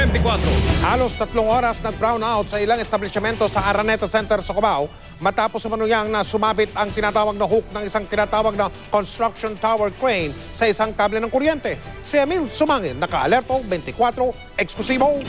24. Halos 3 oras nag-brownout sa ilang establishmento sa Araneta Center sa Cubao matapos umanuyang na sumabit ang tinatawag na hook ng isang tinatawag na construction tower crane sa isang kable ng kuryente. Si Emil Sumangil, naka-alerto 24, eksklusibo.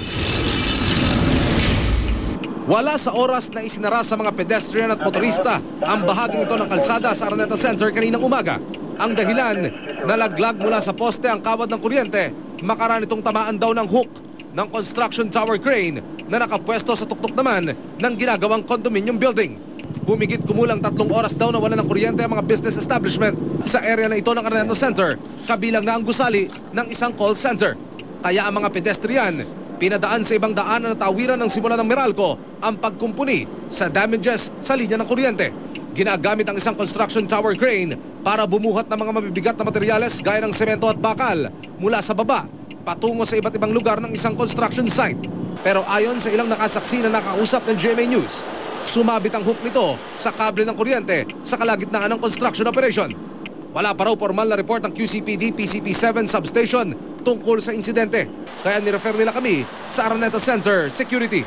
Wala sa oras na isinara sa mga pedestrian at motorista ang bahaging ito ng kalsada sa Araneta Center kaninang umaga. Ang dahilan, nalaglag mula sa poste ang kawad ng kuryente, makaraan itong tamaan daw ng hook ng construction tower crane na nakapwesto sa tuktok naman ng ginagawang condominium building. Humigit kumulang 3 oras daw na wala ng kuryente ang mga business establishment sa area na ito ng Araneta Center, kabilang na ang gusali ng isang call center. Kaya ang mga pedestrian pinadaan sa ibang daanan na tawiran ng simula ng Meralco ang pagkumpuni sa damages sa linya ng kuryente. Ginagamit ang isang construction tower crane para bumuhat ng mga mabibigat na materyales gaya ng semento at bakal mula sa baba patungo sa iba't ibang lugar ng isang construction site. Pero ayon sa ilang nakasaksi na nakausap ng GMA News, sumabit ang hook nito sa kable ng kuryente sa kalagitnaan ng construction operation. Wala pa raw formal na report ng QCPD PCP7 substation tungkol sa insidente. Kaya nirefer nila kami sa Araneta Center Security.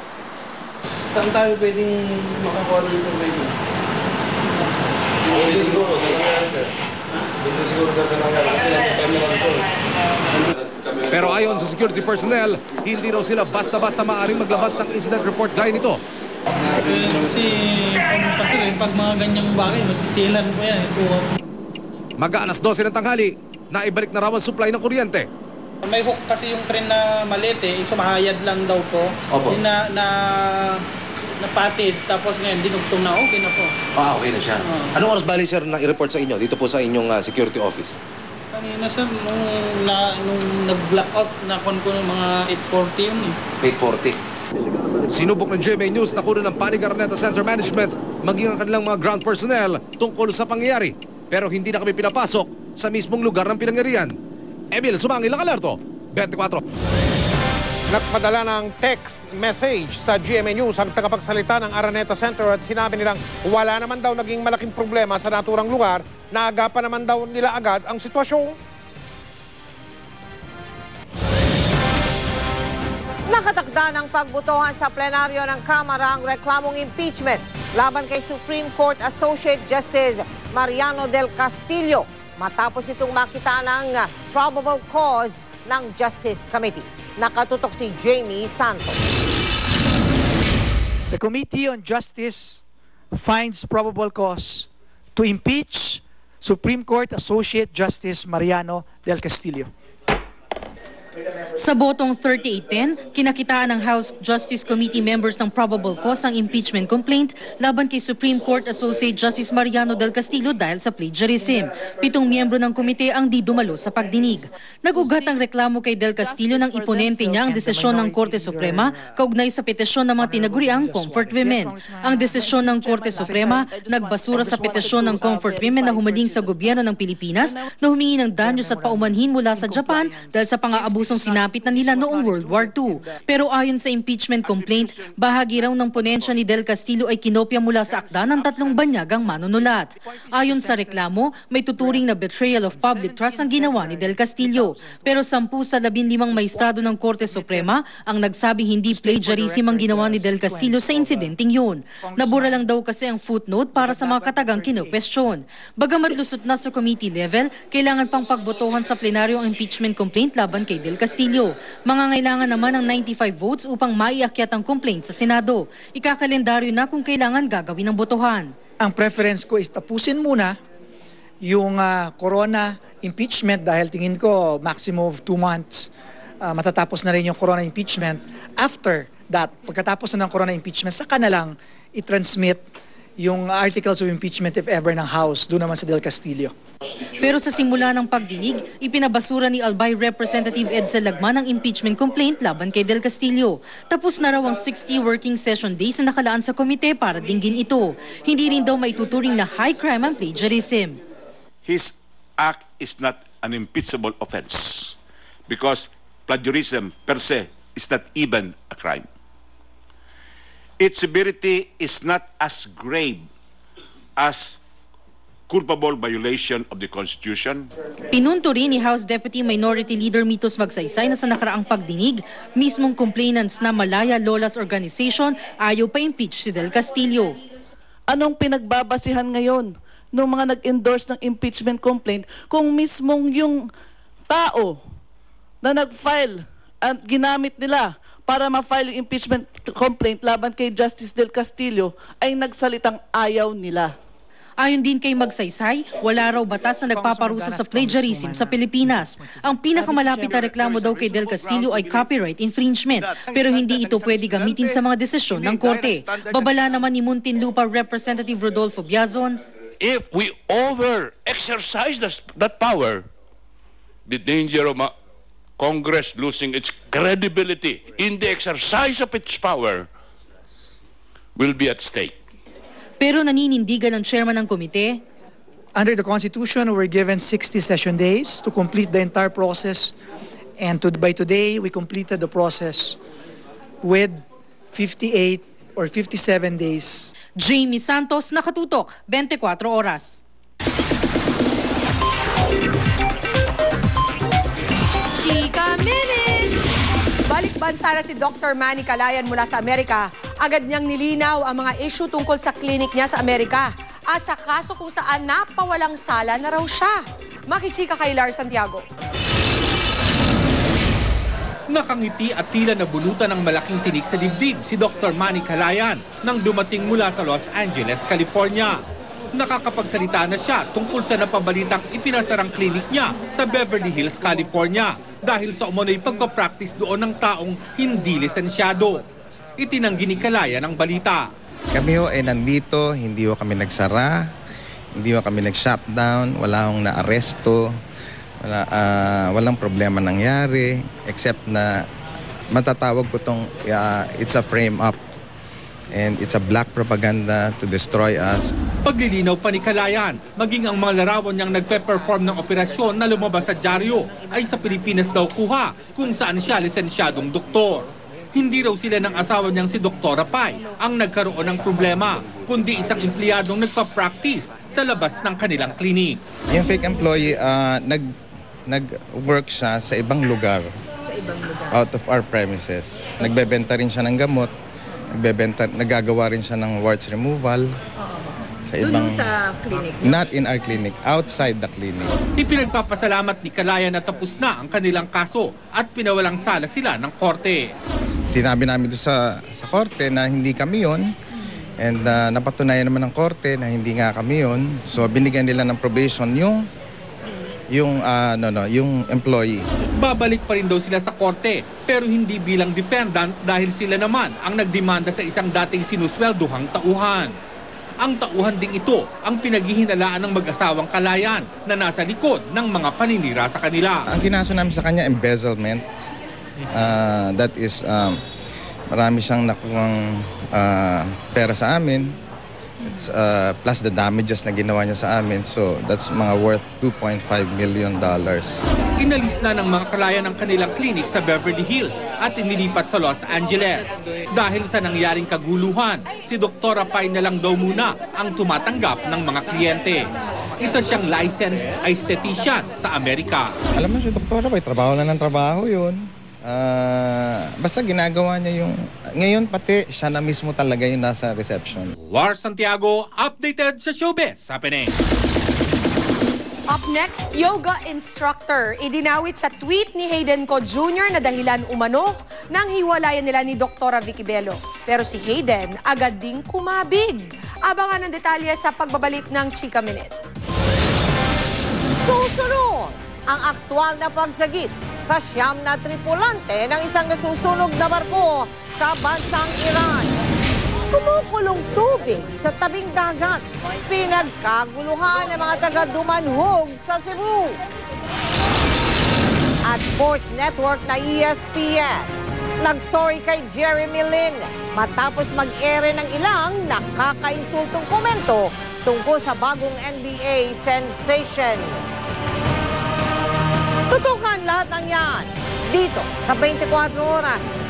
Saan tayo pwedeng makakuha ng information? Dito siguro sa nangyari, sir. Dito siguro sa nangyari kasi nagka-camera ito. Pero ayon sa security personnel, hindi raw sila basta-basta maaaring maglabas ng incident report gaya nito. Kasi pasir, pag mga ganyang bagay, masisilan po yan. Mag-aalas 12 ng tanghali, naibalik na raw ang supply ng kuryente. May hook kasi yung train na maliit sumahayad lang daw po. Opo. Yung napatid, tapos ngayon dinugtong na okay na po. Okay na siya. Anong oras bali, sir, na i-report sa inyo dito po sa inyong security office? Kanina sir, nung nag-blackout, nakon ko ng mga 8:40 yun 8:40. Sinubok ng GMA News na kuno ng panig Araneta Center Management maging ang kanilang mga ground personnel tungkol sa pangyayari. Pero hindi na kami pinapasok sa mismong lugar ng pinangyarihan. Emil Sumangil, naka-alerto, 24. Nagpadala ng text message sa GMA News ang tagapagsalita ng Araneta Center at sinabi nilang wala naman daw naging malaking problema sa naturang lugar, naagapan naman daw nila agad ang sitwasyon. Nakatakda ng pagbotohan sa plenaryo ng Kamara ang reklamong impeachment laban kay Supreme Court Associate Justice Mariano del Castillo matapos itong makita ng probable cause ng Justice Committee. Nakatutok si Jamie Santos. The Committee on Justice finds probable cause to impeach Supreme Court Associate Justice Mariano del Castillo. Sa botong 38-10, kinakitaan ng House Justice Committee members ng probable cause ang impeachment complaint laban kay Supreme Court Associate Justice Mariano del Castillo dahil sa plagiarism. 7 miyembro ng komite ang di dumalo sa pagdinig. Nagugat ang reklamo kay del Castillo ng iponente niya ang desisyon ng Korte Suprema kaugnay sa petisyon ng mga tinaguriang Comfort Women. Ang desisyon ng Korte Suprema nagbasura sa petisyon ng Comfort Women na humaling sa gobyerno ng Pilipinas na humingi ng danyos at paumanhin mula sa Japan dahil sa pang-aabusong sinapit na nila noong World War II. Pero ayon sa impeachment complaint, bahagi raw ng ponensya ni del Castillo ay kinopya mula sa akda ng 3 banyagang manunulat. Ayon sa reklamo, may tuturing na betrayal of public trust ang ginawa ni del Castillo. Pero 10 sa 15 maestrado ng Korte Suprema ang nagsabing hindi plagiarism ang ginawa ni del Castillo sa insidenteng yun. Nabura lang daw kasi ang footnote para sa mga katagang kino-question. Bagamat lusot na sa committee level, kailangan pang pagbotohan sa plenaryo ang impeachment complaint laban kay del Castillo. Mangangailangan naman ng 95 votes upang maiakyat ang complaint sa Senado. Ikakalendaryo na kung kailangan gagawin ng botohan. Ang preference ko is tapusin muna yung corona impeachment dahil tingin ko maximum of 2 months matatapos na rin yung corona impeachment. After that, pagkatapos na ng corona impeachment, saka na lang i-transmit yung articles of impeachment if ever ng House, doon naman sa del Castillo. Pero sa simula ng pagdinig, ipinabasura ni Albay Representative Edsel Lagman ang impeachment complaint laban kay del Castillo. Tapos na raw ang 60 working session days na nakalaan sa komite para dinggin ito. Hindi rin daw maituturing na high crime ang plagiarism. His act is not an impeachable offense because plagiarism per se is not even a crime. Its severity is not as grave as culpable violation of the Constitution. Pinunto rin ni House Deputy Minority Leader Mitos Magsaysay na sa nakaraang pagdinig, mismong complainants na Malaya Lola's Organization ayaw pa impeach si Del Castillo. Anong pinagbabasihan ngayon ng mga nag-endorse ng impeachment complaint kung mismong yung tao na nag-file at ginamit nila para ma-file yung impeachment complaint laban kay Justice Del Castillo ay nagsalitang ayaw nila? Ayon din kay Magsaysay, wala raw batas na nagpaparusa sa plagiarism sa Pilipinas. Ang pinakamalapit na reklamo daw kay Del Castillo ay copyright infringement, pero hindi ito pwede gamitin sa mga desisyon ng korte. Babala naman ni Muntinlupa Representative Rodolfo Biazon, if we over-exercise that power, the danger of Congress losing its credibility in the exercise of its power will be at stake. pero naninindigan ng chairman ng komite, Under the Constitution, we're given 60 session days to complete the entire process. And by today, we completed the process with 58 or 57 days. Jamie Santos, Nakatutok, 24 Oras. Chika Minute! Balik bansa na si Dr. Manny Calayan mula sa Amerika. Agad niyang nilinaw ang mga issue tungkol sa klinik niya sa Amerika at sa kaso kung saan napawalang sala na raw siya. Makichika kay Lar Santiago. Nakangiti at tila nabulutan ng malaking tinik sa dibdib si Dr. Manny Calayan nang dumating mula sa Los Angeles, California. Nakakapagsalita na siya tungkol sa napabalitang ipinasarang klinik niya sa Beverly Hills, California dahil sa umano'y pagpapractice doon ng taong hindi lisensyado. Itinanggi ni Calayan ang balita. Kami ho ay nandito, hindi ho kami nagsara, hindi ho kami nag-shutdown, wala hong na-aresto, walang problema nangyari, except na matatawag ko itong it's a frame-up and it's a black propaganda to destroy us. Paglilinaw pa ni Calayan, maging ang mga larawan niyang nagpe-perform ng operasyon na lumabas sa dyaryo ay sa Pilipinas daw kuha kung saan siya lisensyadong doktor. Hindi raw sila ng asawa niyang si Dr. Rapay ang nagkaroon ng problema, kundi isang empleyadong nagpa-practice sa labas ng kanilang klinik. Yung fake employee, nag-work siya sa ibang lugar. Sa ibang lugar? Out of our premises. Nagbebenta rin siya ng gamot, nagagawa rin siya ng warts removal. Sa ibang, sa clinic? Not in our clinic, outside the clinic. Ipinagpapasalamat ni Calayan na tapos na ang kanilang kaso at pinawalang sala sila ng korte. Tinabi namin doon sa korte na hindi kami yun. And napatunayan naman ng korte na hindi nga kami yun. So binigyan nila ng probation yung employee. Babalik pa rin daw sila sa korte pero hindi bilang defendant dahil sila naman ang nagdemanda sa isang dating sinusweldohang tauhan. Ang tauhan ding ito ang pinaghihinalaan ng mag-asawang Calayan na nasa likod ng mga paninira sa kanila. Ang kinaso namin sa kanya, embezzlement. That is, marami siyang nakuhang pera sa amin. It's, plus the damages na ginawa niya sa amin. So that's mga worth $2.5 million. Inalis na ng mga Calayan ang kanilang klinik sa Beverly Hills at inilipat sa Los Angeles. Dahil sa nangyaring kaguluhan, si Dr. Rapay na lang daw muna ang tumatanggap ng mga kliyente. Isa siyang licensed aesthetician sa Amerika. Alam mo si Dr. Rapay, trabaho na ng trabaho yun. Basta ginagawa niya yung... Ngayon pati siya na mismo talaga yung nasa reception. Lars Santiago, updated sa Showbiz Happening. Up next, yoga instructor. Idinawit sa tweet ni Hayden Co Jr. na dahilan umano ng hiwalayan nila ni Dr. Vicky Bello. Pero si Hayden agad ding kumabig. Abangan ang detalye sa pagbabalik ng Chika Minute. Susunod ang aktwal na pagsagip sa siyam na tripulante ng isang nasusunog na barko sa bansang Iran. Kumukulong tubig sa tabing dagat. Pinagkaguluhan ng mga taga-Dumanhog sa Cebu. At Sports Network na ESPN, nag-sorry kay Jeremy Lin matapos mag-ere ng ilang nakakainsultong komento tungkol sa bagong NBA sensation. Tutukan lahat ng yan dito sa 24 Oras.